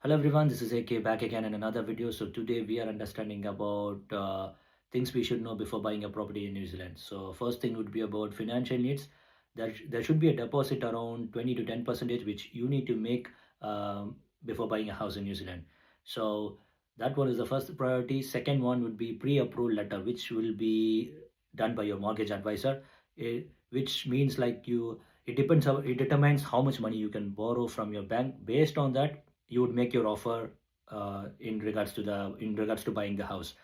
Hello everyone, this is AK back again in another video. So today we are understanding about things we should know before buying a property in New Zealand. So first thing would be about financial needs. There should be a deposit around 20 to 10 percentage which you need to make before buying a house in New Zealand. So that one is the first priority. Second one would be pre-approval letter, which will be done by your mortgage advisor, which means like it determines how much money you can borrow from your bank. Based on that, you would make your offer in regards to buying the house.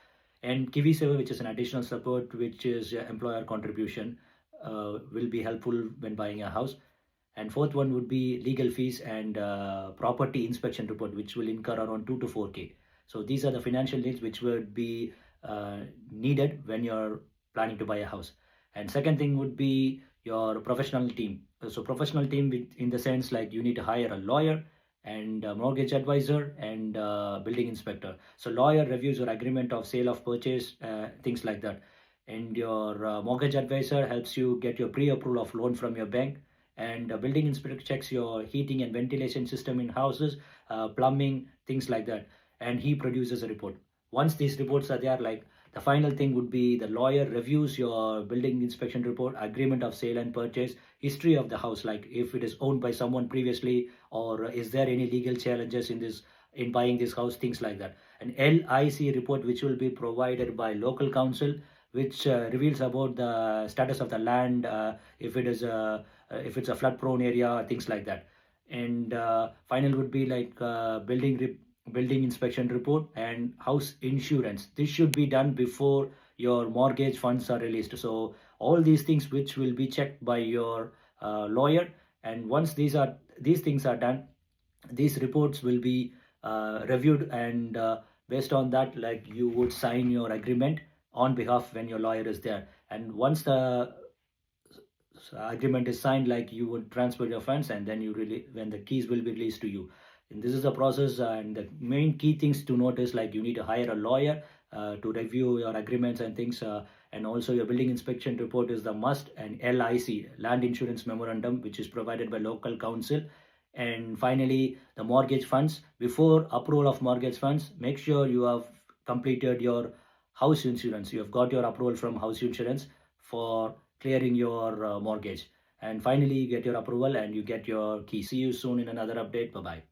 And KiwiSaver, which is an additional support, which is employer contribution, will be helpful when buying a house. And fourth one would be legal fees and property inspection report, which will incur around 2 to 4K. So these are the financial needs which would be needed when you're planning to buy a house. And second thing would be your professional team. So professional team in the sense like you need to hire a lawyer and a mortgage advisor and building inspector. So lawyer reviews your agreement of sale of purchase, things like that. And your mortgage advisor helps you get your pre-approval of loan from your bank, and building inspector checks your heating and ventilation system in houses, plumbing, things like that, and he produces a report. Once these reports are there, like the final thing would be the lawyer reviews your building inspection report, agreement of sale and purchase, history of the house, like if it is owned by someone previously, or is there any legal challenges in buying this house, things like that. An LIC report which will be provided by local council, which reveals about the status of the land, if it's a flood prone area, things like that. And final would be like building inspection report and house insurance. This should be done before your mortgage funds are released. So all these things which will be checked by your lawyer, and once these things are done, these reports will be reviewed, and based on that, like you would sign your agreement on behalf when your lawyer is there. And once the agreement is signed, like you would transfer your funds, and then you really when the keys will be released to you. And this is the process, and the main key things to note is like you need to hire a lawyer to review your agreements and things, and also your building inspection report is the must, and LIC, land insurance memorandum, which is provided by local council. And finally, the mortgage funds. Before approval of mortgage funds, make sure you have completed your house insurance. You have got your approval from house insurance for clearing your mortgage. And finally, you get your approval and you get your key. See you soon in another update. Bye bye.